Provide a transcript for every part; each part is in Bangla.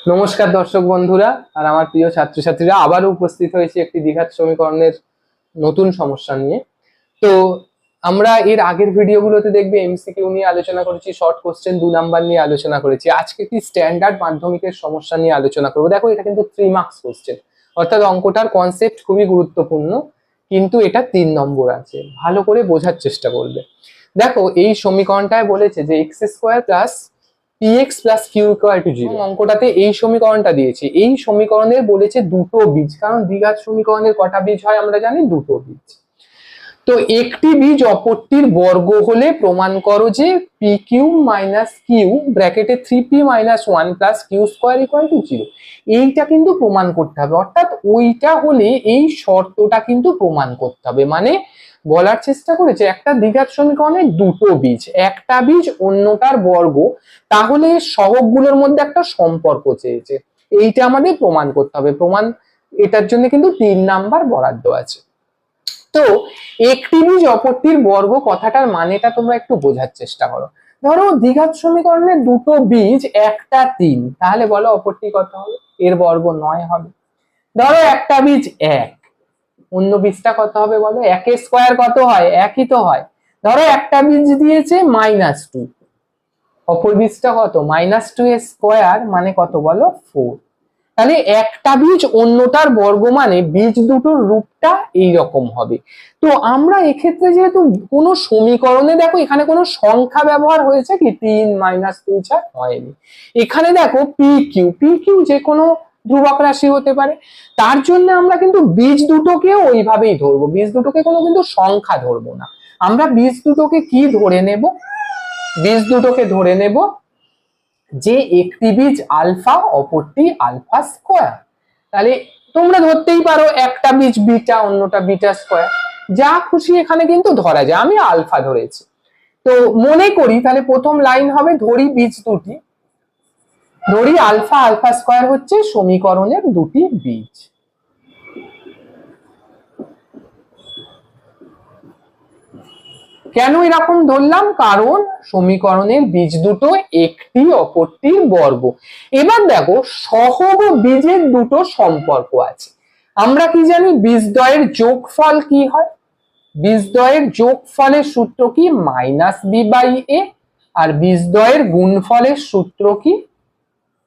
নমস্কার দর্শক বন্ধুরা আর আমার প্রিয় ছাত্রছাত্রীরা, আবারও উপস্থিত হয়েছে একটি দ্বিঘাত সমীকরণের নতুন সমস্যা নিয়ে। তো আমরা এর আগের ভিডিওগুলোতে দেখবে এমসিকিউ নিয়ে আলোচনা করেছি, শর্ট কোশ্চেন 2 নাম্বার নিয়ে আলোচনা করেছি। আজকে একটি স্ট্যান্ডার্ড মাধ্যমিকের সমস্যা নিয়ে আলোচনা করবো। দেখো, এটা কিন্তু 3 মার্কস কোশ্চেন, অর্থাৎ অঙ্কটার কনসেপ্ট খুবই গুরুত্বপূর্ণ, কিন্তু এটা 3 নম্বর আছে। ভালো করে বোঝার চেষ্টা করবে। দেখো, এই সমীকরণটায় বলেছে যে x square plus px plus q equal to 0। অঙ্কটাতে এই সমীকরণটা দিয়েছে। এই সমীকরণের বলেছে দুটো বীজ, কারণ দ্বিঘাত সমীকরণের কটা বীজ হয় আমরা জানি, দুটো বীজ। তো একটি বীজ অপরটির বর্গ হলে প্রমাণ করো যে পি কিউ মাইনাস কিউ ব্র্যাকেটে 3p minus 1 plus q square equal to 0। এইটা কিন্তু প্রমাণ করতে হবে, অর্থাৎ ওইটা হলে এই শর্তটা কিন্তু প্রমাণ করতে হবে। মানে বলার চেষ্টা করেছে একটা দ্বিঘাত সমীকরণের দুটো বীজ, একটা বীজ অন্যটার বর্গ, তাহলে সহগগুলোর মধ্যে একটা সম্পর্ক চেয়েছে। এইটা আমাদের প্রমাণ করতে হবে। প্রমাণ এটার জন্য কিন্তু 3 নাম্বার বরাদ্দ আছে। তো একটি বীজ অপরটির বর্গ কথাটার মানেটা তোমরা একটু বোঝার চেষ্টা করো। ধরো দ্বিঘাত সমীকরণের দুটো বীজ, একটা 3, তাহলে বলো অপরটি কত হবে? এর বর্গ 9 হবে। ধরো একটা বীজ 1, অন্য বীজটা কত হবে বলো? 1 এর স্কয়ার কত হয়? 1ই তো হয়। ধরো একটা বীজ দিয়েছে -2, অপর বীজটা কত? -2 এর স্কয়ার মানে কত বলো? 4। তাহলে একটা বীজ অন্যটার বর্গ মানে বীজ দুটোর রূপটা এইরকম হবে। তো আমরা এক্ষেত্রে যেহেতু কোনো সমীকরণে, দেখো এখানে কোনো সংখ্যা ব্যবহার হয়েছে কি? 3 -2 ছাড়া হয়নি। এখানে দেখো পি কিউ যে কোনো ধ্রুবক রাশি হতে পারে, তার জন্য আমরা কিন্তু বীজ দুটোকেও ওইভাবেই ধরবো। বীজ দুটোকে কোনো কিন্তু সংখ্যা ধরবো না। আমরা বীজ দুটোকে কি ধরে নেব? বীজ দুটোকে ধরে নেব যে একটি বীজ আলফা, অপরটি আলফা স্কোয়ার। তাহলে তোমরা ধরতেই পারো একটা বীজ বিটা, অন্যটা বিটা স্কোয়ার, যা খুশি এখানে কিন্তু ধরা যায়। আমি আলফা ধরেছি। তো মনে করি, তাহলে প্রথম লাইন হবে ধরি বীজ দুটি, ধরি আলফা আলফা স্কোয়ার হচ্ছে সমীকরণের দুটি বীজ। কেন এরকম ধরলাম? কারণ সমীকরণের বীজ দুটো একটি অপরটির বর্গ। এবার দেখো, সহগ বীজের দুটো সম্পর্ক আছে। আমরা কি জানি? বীজদ্বয়ের যোগফল কি হয়? বীজদ্বয়ের যোগফলের সূত্র কি? -b/a। আর বীজদ্বয়ের গুণফলের সূত্র কি?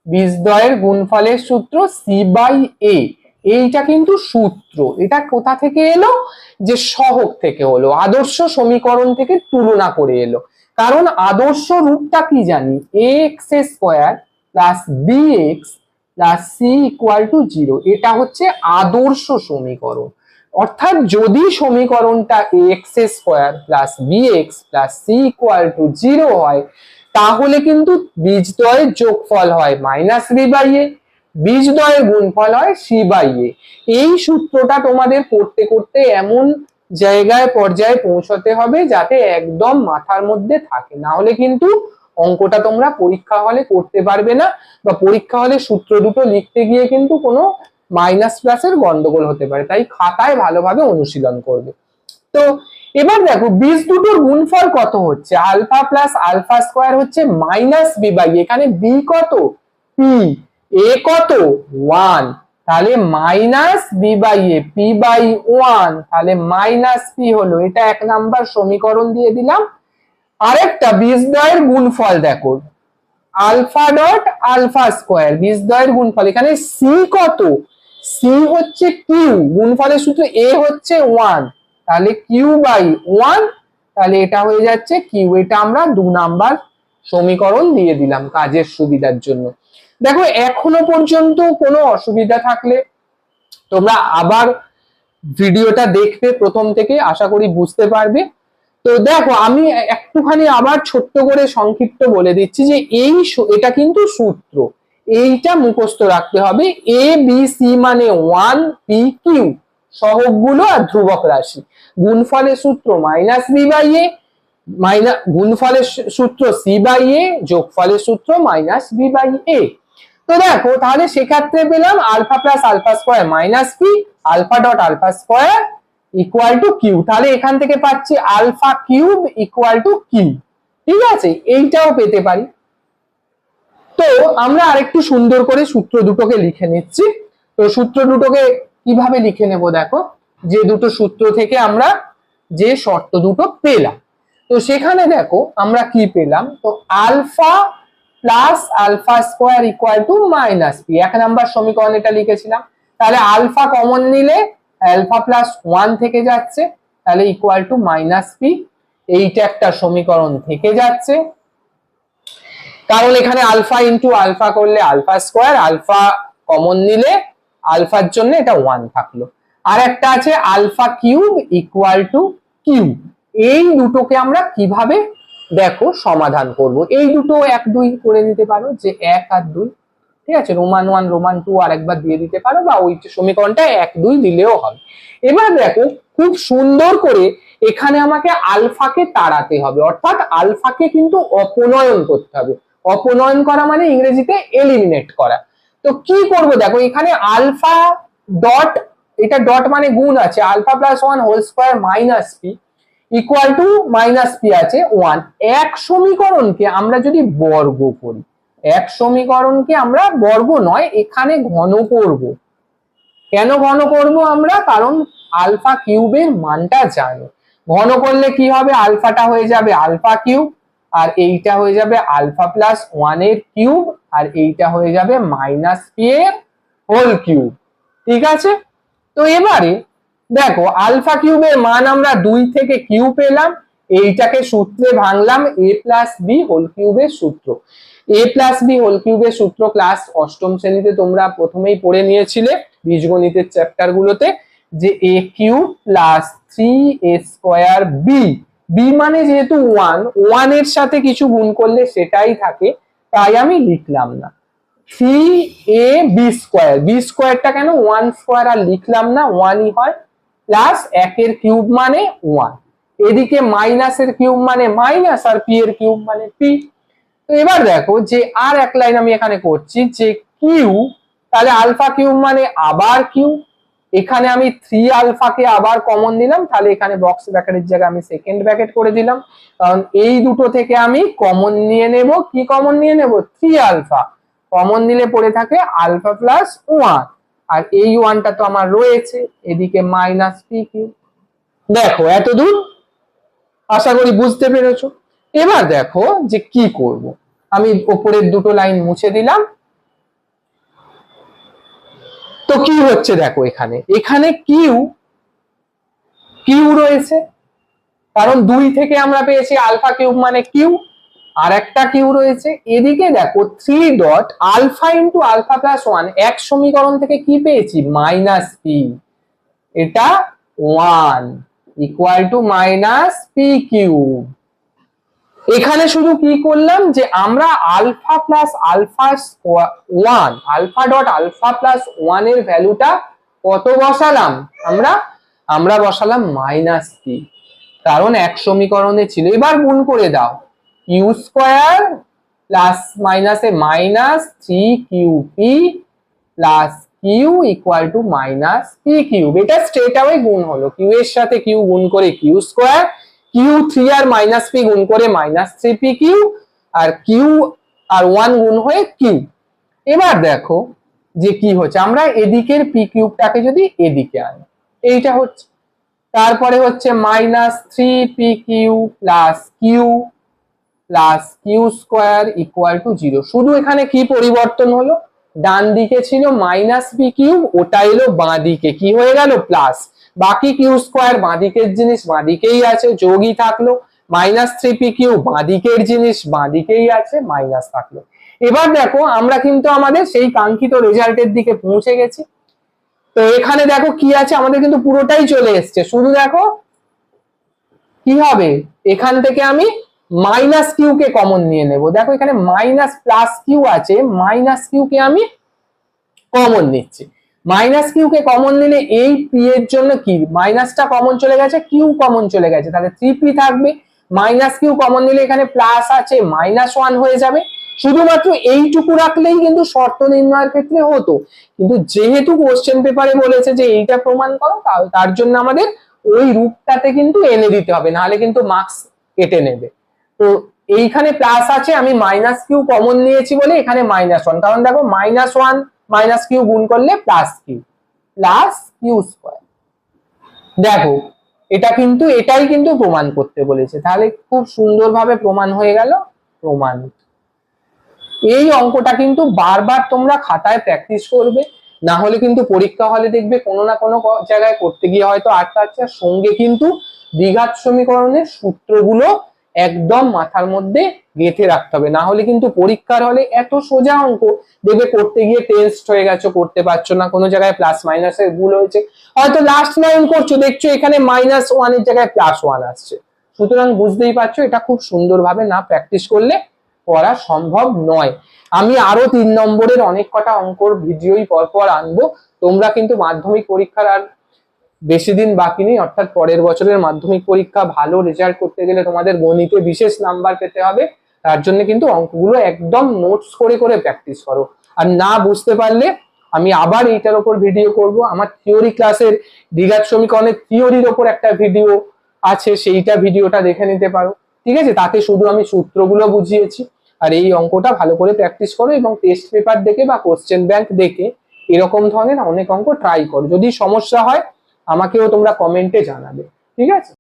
বীজদ্বয়ের গুণফলের সূত্র c/a। এইটা কিন্তু সূত্র। এটা কোথা থেকে এলো? যে সহগ থেকে হলো, আদর্শ সমীকরণ থেকে তুলনা করে এলো। কারণ আদর্শ রূপটা কি জানি? ax square plus bx plus c equal to 0। এটা হচ্ছে আদর্শ সমীকরণ। অর্থাৎ যদি সমীকরণটা ax square plus bx plus c equal to 0 হয়, তাহলে কিন্তু বীজদ্বয়ের যোগফল হয় -b/a, বীজদ্বয়ের গুণফল হয় c/a। এই সূত্রটা তোমাদের করতে করতে এমন জায়গায় পর্যায়ে পৌঁছতে হবে যাতে একদম মাথার মধ্যে থাকে, না হলে কিন্তু অঙ্কটা তোমরা পরীক্ষা হলে করতে পারবে না, বা পরীক্ষা হলে সূত্র দুটো লিখতে গিয়ে কিন্তু কোনো মাইনাস প্লাসের গন্ডগোল হতে পারে। তাই খাতায় ভালোভাবে অনুশীলন করবে। তো এবার দেখো, বীজ দুটোর গুণফল কত হচ্ছে? আলফা প্লাস আলফা স্কয়ার হচ্ছে -b/a। এখানে b কত? p, a কত? 1। তাহলে -b/a, p/1, তাহলে -p হলো। এটা 1 নাম্বার সমীকরণ দিয়ে দিলাম। আরেকটা বীজদ্বয়ের গুণফল দেখো, আলফা ডট আলফা স্কয়ার, বীজদ্বয়ের গুণফল। এখানে c কত? c হচ্ছে q, গুণফলের সূত্র a হচ্ছে 1, তাহলে q/1। তাহলে এটা হয়ে যাচ্ছে q। এটা আমরা 2 নাম্বার সমীকরণ দিয়ে দিলাম কাজের সুবিধার জন্য। দেখো, এখনো পর্যন্ত কোনো অসুবিধা থাকলে তোমরা আবার ভিডিওটা দেখতে প্রথম থেকে, আশা করি বুঝতে পারবে। তো দেখো, আমি একটুখানি আবার ছোট্ট করে সংক্ষিপ্ত বলে দিচ্ছি যে এটা কিন্তু সূত্র, এইটা মুখস্থ রাখতে হবে। a b c মানে 1 p q, সহগগুলো আর ধ্রুবক রাশি। গুণফলের সূত্র -b/a, গুণফলের সূত্র c/a, যোগফলের সূত্র -b/a। তো দেখো, তাহলে সেক্ষেত্রে পেলাম alpha plus alpha square -p, alpha dot alpha square equal to q. তাহলে এখান থেকে পাচ্ছি alpha cube equal to q. ঠিক আছে, এইটাও পেতে পারি। তো আমরা আরেকটু সুন্দর করে সূত্র দুটোকে লিখে নিচ্ছি। তো সূত্র দুটোকে কিভাবে লিখে নেব দেখো, যে দুটো সূত্র থেকে আমরা যে শর্ত দুটো পেলাম, তো সেখানে দেখো আমরা কি পেলাম, তো alpha plus alpha square equal to minus p, 1 number সমীকরণ এটা লিখেছিলাম। তাহলে আলফা কমন নিলে আলফা প্লাস 1 থেকে যাচ্ছে, তাহলে ইকুয়াল টু মাইনাস পি, এইটা একটা সমীকরণ থেকে যাচ্ছে, কারণ এখানে আলফা ইন্টু আলফা করলে আলফা স্কোয়ার, আলফা কমন নিলে আলফার জন্য এটা 1 থাকলো। আর একটা আছে alpha cube equal to q. এই দুটোকে আমরা কিভাবে দেখো সমাধান করব, এই দুটো 1 2 করে দিতে পারো, যে 1 আর 2, ঠিক আছে, রোমান 1 রোমান 2 আর একবার দিয়ে দিতে পারো, বা ওই সমীকরণটা 1 2 দিলেও হবে। এবার দেখো খুব সুন্দর করে এখানে আমাকে আলফাকে তাড়াতে হবে, অর্থাৎ আলফাকে কিন্তু অপনয়ন করতে হবে। অপনয়ন করা মানে ইংরেজিতে এলিমিনেট করা। তো কি করব দেখো, এখানে আলফা ডট, এটা ডট মানে গুণ আছে, alpha plus 1 whole square minus p equal to minus p আছে 1। এক সমীকরণকে আমরা যদি বর্গ করি, এক সমীকরণকে আমরা বর্গ নয় এখানে ঘন করব। কেন ঘন করব আমরা, কারণ আলফা কিউবের মানটা জানি। ঘন করলে কি হবে, আলফাটা হয়ে যাবে আলফা কিউব, আর এইটা হয়ে যাবে আলফা প্লাস 1 এর কিউব, আর এইটা হয়ে যাবে মাইনাস পি এর হোল কিউব, ঠিক আছে। তো এবারে দেখো আলফা কিউবের মান আমরা 2 থেকে কিউ পেলাম, এইটাকে সূত্রে ভাঙলাম এ প্লাস বি হোল কিউবের সূত্র। এ প্লাস বি হোল কিউবের সূত্র ক্লাস 8ম শ্রেণীতে তোমরা প্রথমেই পড়ে নিয়েছিলে বীজগণিতের চ্যাপ্টার গুলোতে, যে a cube plus 3a square b, b মানে যেহেতু 1 এর সাথে কিছু গুণ করলে সেটাই থাকে, তাই আমি লিখলাম না। 3ab স্কোয়ার, বি স্কোয়ারটা কেন 1 স্কোয়ার আর লিখলাম না, 1ই হয়, প্লাস 1 এর কিউব মানে 1, এদিকে মাইনাস এর কিউব মানে মাইনাস, আর পি এর কিউব মানে পি। তো এবার দেখো যে আর এক লাইন আমি এখানে করছি, যে কিউ, তাহলে আলফা কিউব মানে আবার কিউ, এখানে আমি 3 আলফাকে আবার কমন দিলাম, তাহলে এখানে বক্স ব্র্যাকেটের জায়গায় আমি সেকেন্ড ব্র্যাকেট করে দিলাম, কারণ এই দুটো থেকে আমি কমন নিয়ে নেব। কি কমন নিয়ে নেব, 3 আলফা কমন নিলে পড়ে থাকে আলফা প্লাস 1, আর এই 1টা তো আমার রয়েছে, এদিকে মাইনাস পি কিউ। দেখো এতদূর আশা করি বুঝতে পেরেছো। এবার দেখো যে কি করব, আমি উপরের দুটো লাইন মুছে দিলাম। তো কি হচ্ছে দেখো, এখানে এখানে কিউ কিউ রয়েছে, কারণ 2 থেকে আমরা পেয়েছি আলফা কিউব মানে কিউ, আর একটা কিউ রয়েছে। এদিকে দেখো 3 dot alpha into alpha plus 1, এক সমীকরণ থেকে কি পেয়েছি, মাইনাস পি, এটা 1 equal to minus p cube. এখানে শুধু কি করলাম, যে আমরা alpha plus alpha 1, alpha dot alpha plus 1 এর ভ্যালুটা কত বসালাম, আমরা বসালাম মাইনাস পি, কারণ এক সমীকরণে ছিল। এবার গুণ করে দাও, কিউ স্কোয়ার প্লাস মাইনাসে minus 3qp plus q equal to minus p cube. এটা স্ট্রেট অ্যাওয়ে গুণ হলো, কিউ এর সাথে কিউ গুণ করে কিউ স্কোয়ার, কিউ 3 আর মাইনাস পি গুণ করে মাইনাস 3p কিউ, আর কিউ আর 1 গুণ হয়ে কিউ। এবার দেখো যে কি হচ্ছে, আমরা এদিকের পি কিউবটাকে যদি এদিকে আনি, এইটা হচ্ছে, তারপরে হচ্ছে minus 3p q plus q square equal to 0। শুধু এখানে কি পরিবর্তন হলো, ডান দিকে ছিল মাইনাস পি কিউব, ওটা এলো বাঁ দিকে, কি হয়ে গেল প্লাস, বাকি কিউ স্কোয়ার বাঁ দিকের জিনিস বাঁ দিকেই আছে, যোগই থাকলো, মাইনাস 3p কিউব বাঁ দিকের জিনিস বাঁ দিকেই আছে, মাইনাস থাকলো। এবার দেখো আমরা কিন্তু আমাদের সেই কাঙ্ক্ষিত রেজাল্টের দিকে পৌঁছে গেছি। তো এখানে দেখো কি আছে, আমাদের কিন্তু পুরোটাই চলে এসছে, শুধু দেখো কি হবে, এখান থেকে আমি মাইনাস কিউ কে কমন নিয়ে নেব। দেখো এখানে মাইনাস প্লাস কিউ আছে, মাইনাস কিউ কে আমি কমন নিচ্ছি। মাইনাস কিউ কে কমন নিলে এই পি এর জন্য কি, মাইনাসটা কমন চলে গেছে, কিউ কমন চলে গেছে, তাহলে 3p থাকবে। মাইনাস কিউ কমন নিলে এখানে প্লাস আছে, মাইনাস 1 হয়ে যাবে। শুধুমাত্র এইটুকু রাখলেই কিন্তু শর্ত নির্ণয়ের ক্ষেত্রে হতো, কিন্তু যেহেতু কোশ্চেন পেপারে বলেছে যে এইটা প্রমাণ করো, তার জন্য আমাদের ওই রূপটাতে কিন্তু এনে দিতে হবে, নাহলে কিন্তু মার্কস কেটে নেবে। তো এইখানে প্লাস আছে, আমি মাইনাস কিউ কমন নিয়েছি বলে এখানে -1, কারণ দেখো -1 মাইনাস কিউ গুণ করলে প্লাস কিউ স্কোয়ার। দেখো এটা কিন্তু এটাই কিন্তু প্রমাণ করতে বলেছে, তাহলে খুব সুন্দরভাবে প্রমাণ হয়ে গেল, প্রমাণিত। এই অঙ্কটা কিন্তু বারবার তোমরা খাতায় প্র্যাকটিস করবে, না হলে কিন্তু পরীক্ষা হলে দেখবে কোনো না কোনো জায়গায় করতে গিয়ে হয়তো আটকাচ্ছে। সঙ্গে কিন্তু দ্বিঘাত সমীকরণের সূত্রগুলো একদম মাথার মধ্যে গেঁথে রাখতে হবে, না হলে কিন্তু পরীক্ষার হলে এত সোজা অঙ্ক দেখবে করতে গিয়ে টেস্ট হয়ে গেছো, করতে পারছো না, কোনো জায়গায় প্লাস মাইনাসের ভুল হয়েছে, হয়তো লাস্ট লাইন করছো দেখছো এখানে -1 এর জায়গায় +1 আসছে। সুতরাং বুঝতেই পারছো এটা খুব সুন্দরভাবে না প্র্যাকটিস করলে করা সম্ভব নয়। আমি আরো 3 নম্বরের অনেক কটা অঙ্কর ভিডিওই পরপর আনবো। তোমরা কিন্তু মাধ্যমিক পরীক্ষার আর বেশি দিন বাকি নেই, অর্থাৎ পরের বছরের মাধ্যমিক পরীক্ষা ভালো রেজাল্ট করতে গেলে তোমাদের গণিতে বিশেষ নাম্বার পেতে হবে। তার জন্য কিন্তু অঙ্কগুলো একদম নোটস করে করে প্র্যাকটিস করো। আর না বুঝতে পারলে আমি আবার এইটার উপর ভিডিও করব, আমার থিওরি ক্লাসের দ্বিঘাত সমীকরণের থিওরির ওপর একটা ভিডিও আছে, সেইটা ভিডিওটা দেখে নিতে পারো। ঠিক আছে, তাতে শুধু আমি সূত্রগুলো বুঝিয়েছি। আর এই অঙ্কটা ভালো করে প্র্যাকটিস করো এবং টেস্ট পেপার দেখে বা কোশ্চেন ব্যাংক দেখে এরকম ধরনের অনেক অঙ্ক ট্রাই করো। যদি সমস্যা হয় আমাকেও তোমরা কমেন্টে জানাবে। ঠিক আছে।